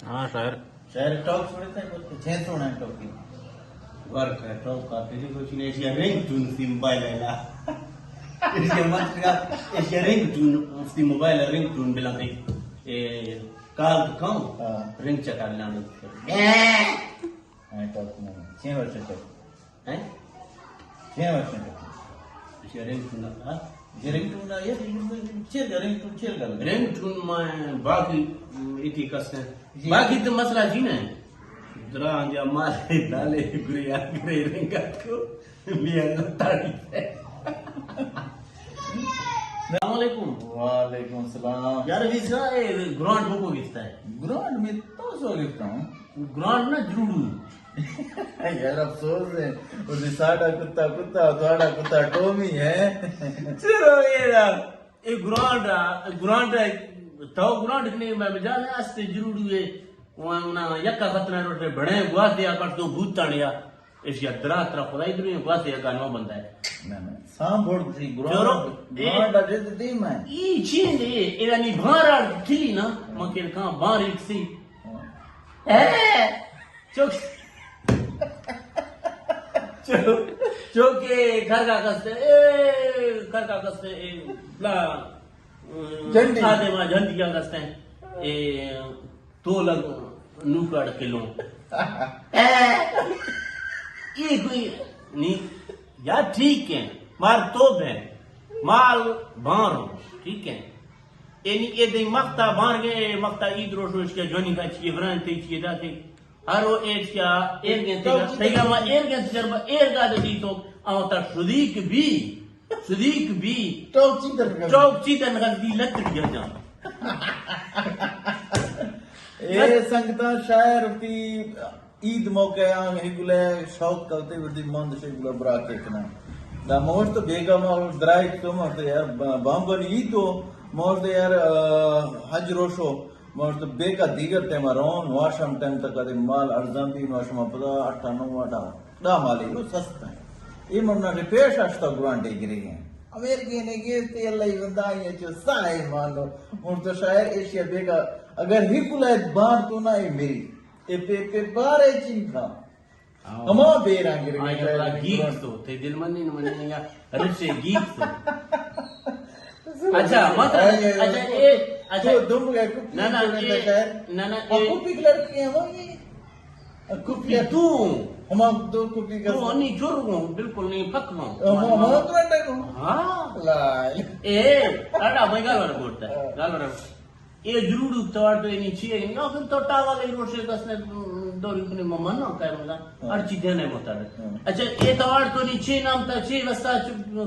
ہاں شاعر ٹاک سنتے ہیں کچھ چھ سونا ٹاک کی ورک ہے ٹاک کا تیری کچھ نہیں ایشیا رنگ ٹون سی موبائل ہے لا ایشیا مت کا ایشیا رنگ ٹون سی موبائل رنگ ٹون بلا دے کال کم رنگ چکا لا دے ٹاک میں چھ ورش ٹاک ہیں چھ ورش ٹاک ایشیا رنگ ٹون ہاں رنگ ٹون یہ رنگ ٹون میں باقی ایتی کستے باقی تو مسئلہ جی نا درا جا مارے ڈالے گریا گرے رنگات کو لیا تاڑی السلام علیکم وعلیکم السلام یار ویسا گرانڈ کو گفتا ہے گرانڈ میں تو سو لکھتا ہوں گرانڈ نا جروڑو یار افسوس ہے اسے ساڑا کتا کتا تھوڑا کتا ٹومی ہے چلو یہ گرانڈ تو گرانڈ نہیں میں جانے آستے جروڑو ہے وہاں یکا خطرہ روٹے بڑے گواہ دیا کرتو بھوت تانیا اس یا درا ترا خدای دنیا گواہ دیا کا نو بندہ ہے سام بھوڑ سی گرانڈ جیسے دی میں یہ چین ہے یہ نہیں بھارا کھلی نا مکر کہاں بھار ایک سی چوکے گھر کا کستے جھنڈی آدھے ماں جھنڈی کیا کستے ہیں تو لگ نوکڑ کلو یہ کوئی نہیں یار ٹھیک ہے مار تو ہے مال بانر ٹھیک ہے یعنی یہ دیں مقتا بان گئے مقتا عید روش روش کیا جونی کا چیئے بران تی چیئے جاتے ہرو ایڈ کیا ایر گینتے گا تیگا ما ایر گینتے جربا ایر گا دی تو آتا شدیق بھی ٹوک چیتن غلطی لت گیا جان اے سنگتا شاعر پی عید موقع آنگ ہگلے شوق کرتے وردی مند شگلے برا کیکنا دا موش تو بیگا موش درائی تو موش تو یار بامبن عید تو موش تو یار حج روشو موش تو بیگا دیگر ٹیمہ رون واشم ٹیم تک دے مال ارزان دی واشم پدا 98 دا مالی وہ سستا ہے یہ ممنا نے پیش آشتا گرانٹے گرے ہیں امریکی نے گیستے اللہ ہی بندائی ہے جو سائے مانو موش تو شاعر ایشیا بیگا اگر ہی کلائت بار تو نہ ہے میری اے پے بارے چین کھا ہما بیران گرے آئی اللہ گیت تو تے دل منی نمانی یا رشے گیت تو اچھا مطلب اچھا دم گئے کپی کپی کی لڑکی ہیں وہ یہ کپی تو ہما دو کپی کا تو نہیں جور ہوں بالکل نہیں پک ہوں ہما تو انڈا کو ہاں لائے اڑا میں گالوڑا بولتا ہے گالوڑا یہ ضرور توڑ تو نہیں چیئے نہیں پھر تو ٹاوا لے روشے کس نے دوری اپنے ممان نہ کہہ مگا ہر چیز دینے ہوتا ہے اچھا یہ توڑ تو نہیں چھ نام تا چھ وستا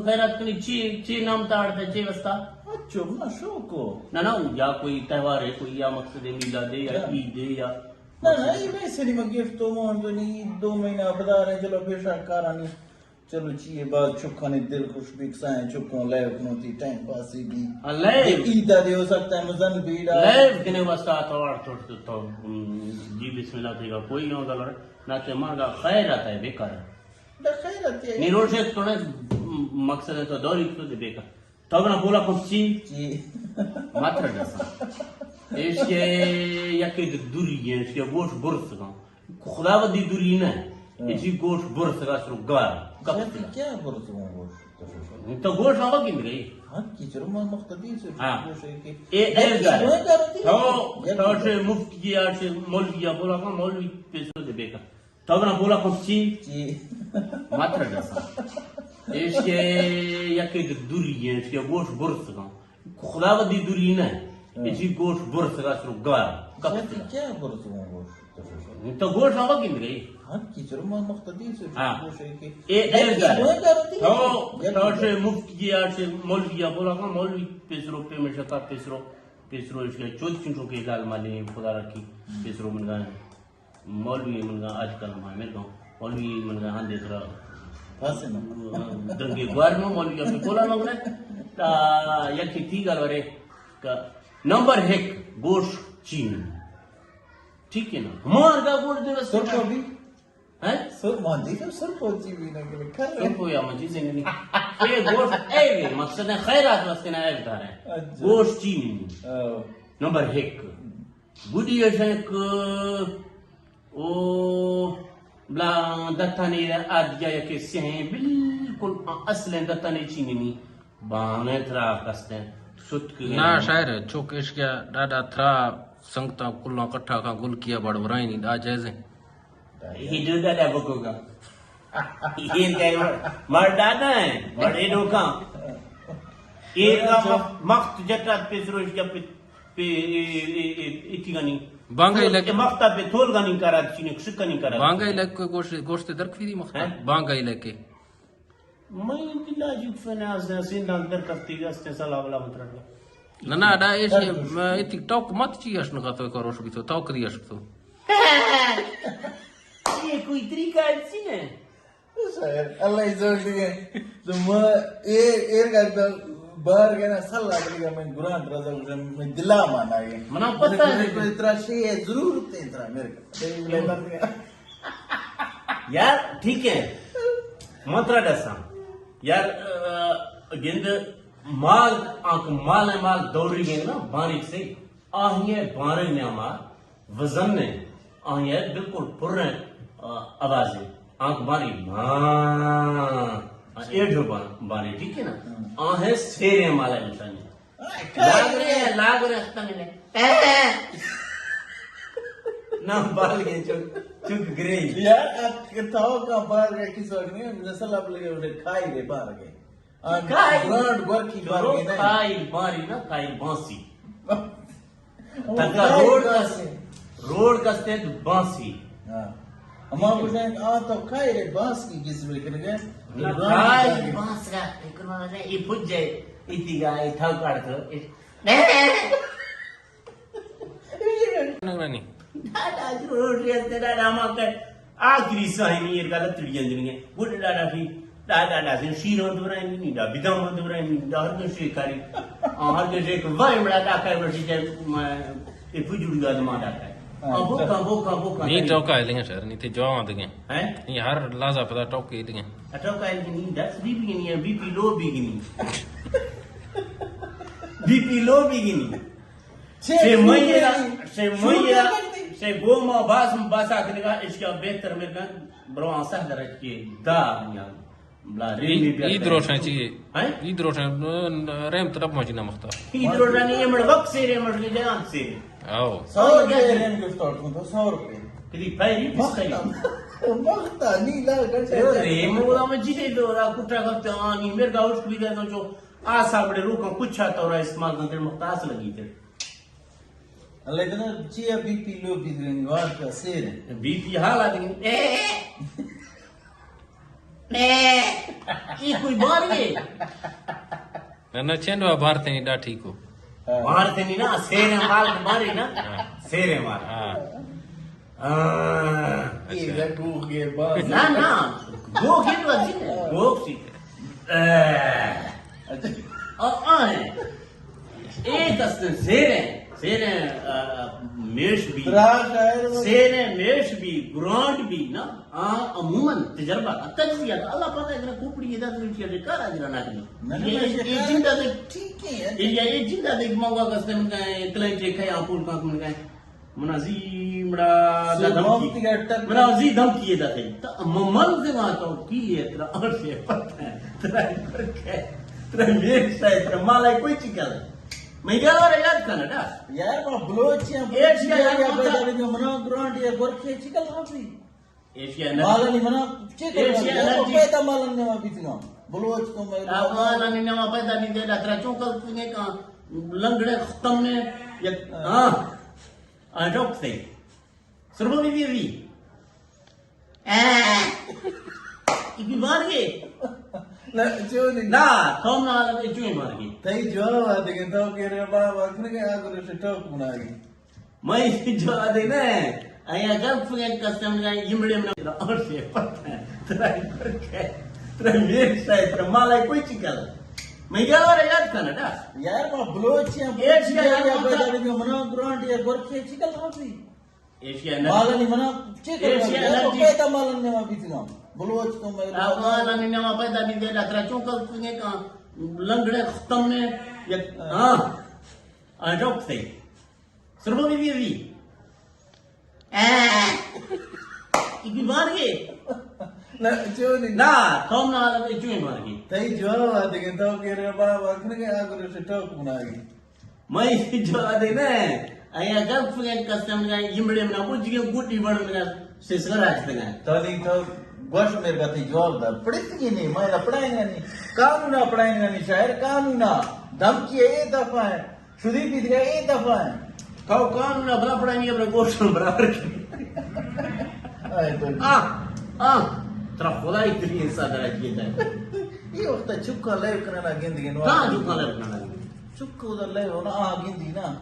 خیرات کنی چھ نام تا آڑتا چھ وستا اچھا بنا شوکو نا یا کوئی تہوار ہے کوئی یا مقصد میلاد ہے یا عید ہے یا نا یہ ویسے نہیں میں گفت تو مون تو نہیں 2 مہینہ بدا رہے چلو پیشا کارانی چلو چیئے بعد چھکانے دل خوش بکسائیں چھکوں لیو کنوتی ٹائم پاسی بھی عیدہ دے ہو سکتا ہے مزن بیڑا لیو کنے واسطہ توڑ تو جی بسم اللہ تھے گا کوئی نہ گلر نہ تے مانگا خیر آتا ہے بیکار ہے خیر آتی ہے نہیں روشے تو نے مقصد ہے تو دوری تو دے بیکار تو اگنا بولا کچھ چی ماتر جیسا اس کے یکی دوری ہے اس کے گوش برس گا خدا ودی دوری نہ ہے اسی گوش برس گا سرو گار کیا برس گا گوش تو گوش آگا کی گئی ہاں کی چرو مختدی سے گوش ہے کہ ایر گار تو سے مفت کیا سے مولوی کیا بولا کہاں مولوی پیسو دے بیکار تو اگنا بولا کچھ چی ماتر جیسا اس کے یکی دوری ہے اس کے گوش برس گا خدا ودی دوری نہ ہے اسی گوش برس گا سرو گار کیا برس گا گوش تو گوش آگا کی گئی ہاں کی چرو مختدی سے گوش ہے کہ ایر گار تو سے مفت کیا سے مولوی کیا بولا کہاں مولوی پیسرو پیمنٹ شکا پیسرو اس کے 24 چنٹوں کے لال مالی خدا رکھی پیسرو من گا مولوی من گا آج کل ہمیں میرے گاؤں مولوی من گا ہاں دیکھ رہا درنگی گوار میں مولوی اپنے کولا لوگ نے یکی تھی گا لورے نمبر 1 گوش چین ٹھیک ہے نا ہمار کا گوش دے سر کو بھی ہیں سر ماندی جب سر پہنچی بھی نہ کرے کھر سر کو یا مجھے سے نہیں یہ گوش اے مقصد ہے خیرات واسطے نہ ایک دار ہے گوش چین نمبر 1 بودی اشک او بلا دتانی آدیا کہ سہیں بالکل اصل دتانی چینی بانے ترا کستے ست کے نا شاعر چوک اشکیا ڈاڈا تھرا سنگتا کلوں کٹھا کا گل کیا بڑ برائی نہیں دا جیسے ہی جو دا بکو گا یہ کہ مر دادا ہے مر ایڈو کا ایک مقت جٹات پہ سروش کا پہ ایتی گانی بانگائی لگ مقتا پہ تھول گانی کرا چینی کسکا نہیں کرا بانگائی لگ کوئی گوشت درک دی مختا بانگائی لگ کے میں انتلا جو فناز سندان در کرتی گستے صلاح اللہ مطرد نا دا ایش ایتی ٹوک مت چی اشن کا تو کروش بھی تو ٹوک دی اشک تو یہ کوئی طریقہ ایسی ہے شاعر اللہ زور دیے تو میں ایر کا باہر گیا نا صلاح علیہ میں گرانٹ رضا میں دلا مانا ہے منا پتہ ہے کوئی طرح شے ہے ضرورت ہے طرح میرے کو یار ٹھیک ہے مطرد ایسا یار گند مال آنکھ مال دوری گئے نا باریک سے آہیے بارے نعمہ وزن نے آہیے بالکل پر آوازیں آنکھ باری ماں ایڈو باری ٹھیک ہے نا آہیں سیرے مالا انسانی لاغ رہے اختہ میں نے نا بال گئے چک گرے یار آپ کتاؤ کا باہر گئے کس وقت نہیں مجھے صلاح لگے انہیں کھائی رہے باہر گئے گرانٹ گورکی باہر گئے نہیں کھائی باری نا کھائی بانسی تکا روڈ کستے تو بانسی ہمارا پوچھیں کہ تو کھائی رہے بانس کی کس میں لکھنے گئے کھائی بانس کا اکرمان ہے یہ پھج جائے ایتی گا یہ تھاو کارتا نہیں دادا جو روڈ ریاستے دادا ہما کر آخری ساہی یہ گالت تڑیاں دنگے گوڑ دادا فی دادا سے شیروں دورائیں نہیں دا بیداؤں دورائیں نہیں دا ہر کسی کاری ہر کسی ایک وائی مڑا ڈاکہ ہے برسی جائے یہ پھجوڑی گا دماغ ڈاکہ ہے بوکا نہیں ٹوکا ہے لیں شہر نہیں تھے جوان دیں ہیں یہ ہر لازا پتا ٹوکے لیں ٹوکا ہے نہیں دس بی پی نہیں ہے بی پی لو بھی گنی بی پی لو بھی گنی سے گوما باسا کنگا اس کا بہتر میں کن بروان سہ درج کے دا بلا ریمی بیتا عید روشن چاہیے عید روشن رحم طرف موجینہ مختا عید روشن یہ مڑ وقت سے رہے مڑ کے جان سے آو 100 روپے رین گفت آٹھوں تو 100 روپے کدی پھائی پسکائی مختا نہیں لا گھنٹے ریم اولا میں جیتے دورا کٹا کرتے آنی میرے کا اٹھ بھی دے دو جو آسا بڑے روکا کچھ آتا ہو رہا استعمال کرتے مختاس لگی تھے اللہ اتنا چیئے بی پی لو پی درنگی وارد کا سیر ہے بی پی حال آدھیں یہ کوئی بار گئے نا چینڈوا بھارتے نہیں ڈا ٹھیک ہو مارتے نہیں نا سیرے مال کے مارے نا سیرے مال یہ گھٹو کے بعد نا نا گو کی تو اچھی ہے گو سی آئیں ایک استن سیرے میش بھی سیرے میش بھی گرانٹ بھی نا عموماً تجربہ تجزیہ اللہ پتہ ہے کہ کھوپڑی یہ دادو انچی ہے کارا جرا ناکنی یہ جندہ دے ٹھیک ہے یہ جندہ دے موقع کستے من گئے کلنچے کھائی آپول کانک من گئے منازی مڑا دا دھمکی منازی دھمکی یہ دا تھے من سے وہاں تو کی ہے ترہ اور سے پتہ ہے ترہ فرق ہے ترہ میش ہے ترہ مالا کوئی چکا دے میں کیا اور یاد کرنا نا یار وہ بلوچیاں ایشیا یا پیدا بھی منا گرانٹ یا گورکھے چکل رہا ایشیا مالا نہیں منا چکل رہا پیدا مالا نہیں منا بیتنا بلوچ تو میں مالا نہیں منا پیدا نہیں دے رہا ترہ چونکل پنے کا لنگڑے ختم نے ہاں ڈوک سے سربو بھی بھی ایک مار گئے نا تھوم نا آلہ میں چوئے مار گئے تئی جواب آتے کہ تو کہہ رہے بڑا وقت نے کہ آگر اسے ٹوک بنا گئی میں جو آدھے نا آیا گل پھگے کسٹم گئے یمڑے میں اور سے پتہ ہے ترائی فرق ہے ترائی میرس ہے ترائی مالا کوئی چکل میں کیا اور یاد کرنا نا یار وہ بلوچیاں ایشیا یا پیدا بھی منا گرانٹ یا گورکھے چکل رہا ایشیا مالا نہیں منا چکل رہا پیدا مالا نہیں منا بیتنا بلوچ تو میں مالا نہیں منا پیدا نہیں دے رہا ترہ چونکل پنے کا لنگڑے ختم نے ہاں ڈوک سے سربو بھی مار گئے نہ جو نہیں نہ تھوم نہ حالت چوئے مار گئے تئی جواب آتے کہ تو کہ رے با وکھن کے اگر سے ٹوک بنائی میں جو دے نا ایا گپ فگن کسٹم گا یمڑے منا بوجھ گئے گوٹی بڑ منا سسر راج دگا تلی تو گوش میرے کا تی جواب دا پڑھتی ہی نہیں میں پڑھائیں گا نہیں قانون پڑھائیں گا نہیں شاعر قانون دھمکی اے دفعہ ہے شدی پیت گیا اے دفعہ ہے تو قانون بلا پڑھائیں گے اپنے گوشت برابر کی آئے تو ترا خدای تری انسان راج کیتا ہے یہ وقت چکا لے کرنا گندگی نو کہاں جو کالر کرنا لگے چکا ادھر لے ہونا گندی نا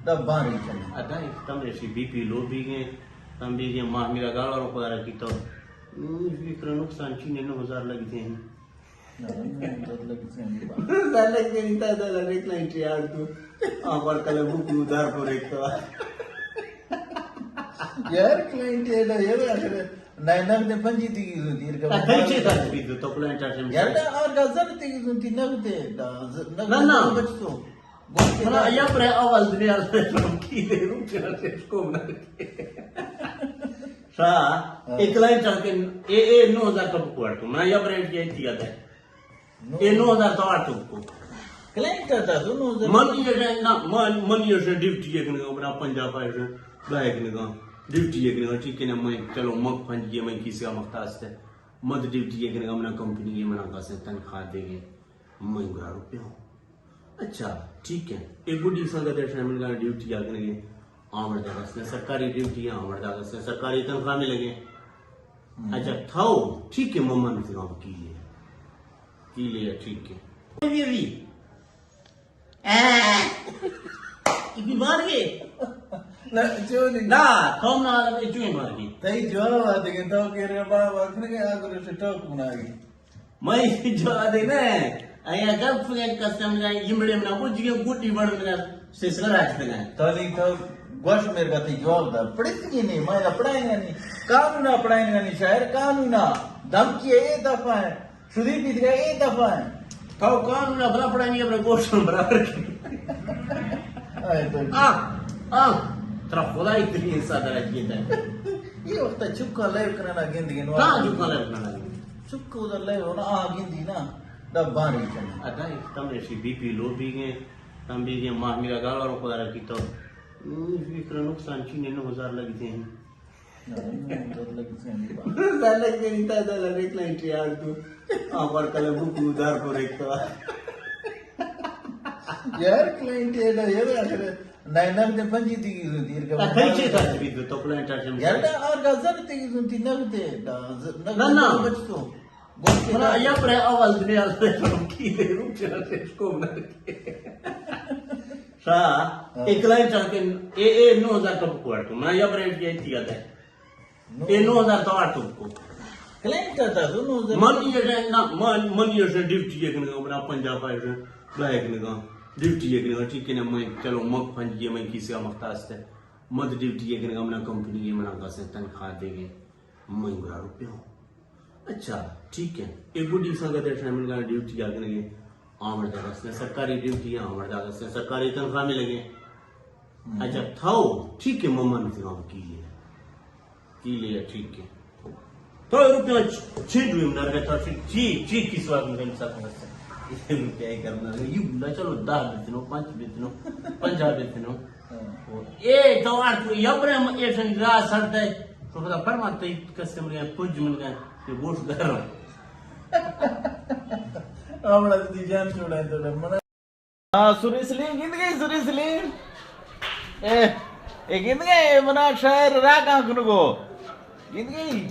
دب بانی چلے ادائی تم ایسی بی پی لو بھی گئے تم بھی گئے ماہ میرا گالا رو پدارا کی تو فکر نقصان چینے 9,000 لگتے ہیں لگتے نہیں تا دا لگے کلائنٹ یار تو آمار کلے بھوکی ادھار پر ایک تو یار کلائنٹ ہے نا یہ آخر نائنر دے پنجی تیگی سنتی کھائچے تھا بھی تو کلائنٹ آٹھے میں یار دا آر گازر تیگی سنتی نگتے نا بچتو منا یا پر اول دنیا رہا کی دے روپ چلا سے اس کو منا کے شا ایک کلائنٹ آٹھے اے 9,000 کا بکوار تو منا یا پر ایٹ کیا اتیا تھا اے 9,000 تو آٹھ کو کلائنٹ کرتا تو نوزر منی سے ڈیوٹی ایک نگا منا پنجاب آئے سے بائک نگا ڈیوٹی ایک نگا ٹھیک ہے نا میں چلو مگ پھنج گیا میں کسی کا مختاز تھا مد ڈیوٹی ایک نگا منا کمپنی یہ منا کاسے تنخواہ دے گے میں گرا روپے ہوں اچھا ٹھیک ہے ایک بڑی سنگا دے شامل گا ڈیوٹی آگے لگے آمر جاگا سے سرکاری ڈیوٹی آمر جاگا سے سرکاری تنخواہ میں لگے اچھا تھاؤ ٹھیک ہے ممن سے گاؤں کی لیا ٹھیک ہے بیمار گئے نہ جو نہیں نا تھوم نہ حالت چوئے مار گئے تئی جواب آتے کہ تو کہ رے با وکھن کے اگر سے ٹوک بنائی میں جو دے نا ایا گپ فگن کسٹم گا یمڑے منا بوجھ گئے گوٹی بڑ منا سسر راج دگا تلی تو گوش میرے کا تی جواب دا پڑھتی ہی نہیں میں پڑھائیں گا نہیں قانون پڑھائیں گا نہیں شاعر قانون دھمکی اے دفعہ ہے شدی پیت گیا اے دفعہ ہے تو قانون بلا پڑھائیں گے اپنے گوشت برابر کی آئے تو ترا خدای تری انسان راج کیتا ہے یہ وقت چکا لے کرنا گندگی نو کہاں جو کالر کرنا لگے چکا ادھر لے ہونا گندی نا دب بانی چلے ادائی تم ایسی بی پی لو بھی گئے تم بھی گئے ماہ میرا گالا رو پدارا کی تو فکر نقصان چینے 9,000 لگتے ہیں لگتے نہیں تا دا لگے کلائنٹ یار تو آمار کلے بھوکی ادھار پر ایک تو یار کلائنٹ ہے نا یہ آخر نائنر دے پنجی تیگی سنتی کھائچے تھا بھی تو کلائنٹ آٹھے میں یار دا آر گازر تیگی سنتی نگتے نا بچتو منا یا پر اول دنیا رہا کی دے روپ چلا سے اس کو منا کے شا ایک کلائنٹ آٹھے اے 9,000 کا بکوار تو منا یا پر ایٹ کیا اتیا تھا اے 9,000 تو آٹھ کو کلائنٹ کرتا تو نوزر منی سے ڈیوٹی ایک نگا منا پنجاب آئے سے بائک نگا ڈیوٹی ایک نگا ٹھیک ہے نا میں چلو مگ پھنج گیا میں کسی کا مختاز تھا مد ڈیوٹی ایک نگا منا کمپنی یہ منا کاسے تنخواہ دے گے میں گرا روپے ہوں اچھا ٹھیک ہے ایک بڑی سنگا دے شامل گا ڈیوٹی آگے لگے آمر جاگا سے سرکاری ڈیوٹی آمر جاگا سے سرکاری تنخواہ میں لگے اچھا تھاؤ ٹھیک ہے ممن سے گاؤں کی لیا ٹھیک ہے تو روپیہ چھیٹ ہوئی منار گئے تو چی کس وقت میں کہیں ساتھ کرتا روپیہ ہی کرنا ہے یہ بلا چلو 10 بیتنو 5 بیتنو 50 بیتنو اے تو آٹھ یا پر ہم ایسن راہ سڑتا ہے تو پتا فرماتا ہے کسٹمر گئے پوج مل گئے کہ گوشت کر رہا ہوں آمڑا دی جان چھوڑا ہے تو منا ہاں سوری سلیم سوری سلیم اے گند گئے منا شاعر را کہاں کنگو گند گئی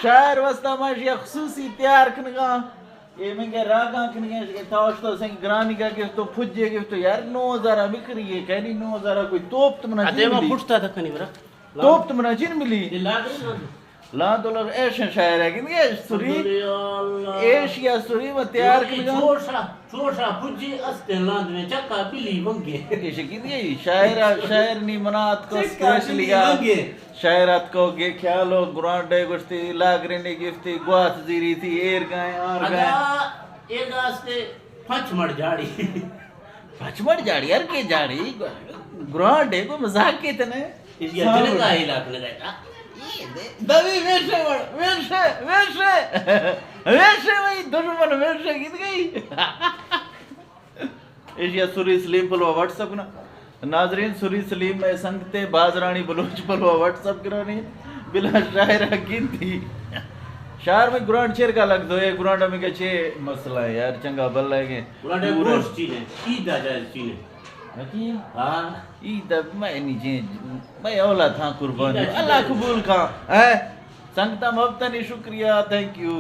شاعر وسطہ ماشی خصوصی تیار کنگا یہ میں کہ را کہاں کنگا ہے تاوشتہ سنگ گرانی کا گفت تو پھجے گفت تو یار 9,000 بکری ہے کہنی 9,000 کوئی توپ تمنا چین ملی پوچھتا تھا کنی برا توپ تمنا چین ملی لاغ لا تو لوگ ایشن شاعر ہے گند گئے سوری ایشیا سوری و تیار کنگا چھوٹا پھجی استے لاند میں چکا پلی ونگے ایشی گند گئی شاعر نی منات کو سکریش لگا شاعرات کو گے خیالو گرانڈے گشتی لاگرینی گفتی گواس زیری تھی ایر گائیں آر گائیں ایر گاستے پھچ مڑ جاڑی پچمڑ جاڑی یار کے جاڑی گرانڈے کو مزاق کے تنے اس کے دل کا علاج لگایا دبی ویسے وہی دشمن ویسے گیت گئی ایشیا سوری سلیم پلوا واٹس اپ نا ناظرین سوری سلیم میں سنگتے بازرانی بلوچ پلوا واٹس اپ کرانی بلا شاعرہ گنتی شہر میں گرانڈ چیر کا لگ دو ہے گرانڈ میں کہ چھے مسئلہ ہے یار چنگا بل لائے گے گرانڈ گوشت چیزیں عید آ جائے چیزیں ہاں عید میں نیچے میں اولا تھا قربانی اللہ قبول کا ہے سنگتا مفتنی شکریہ تھینک یو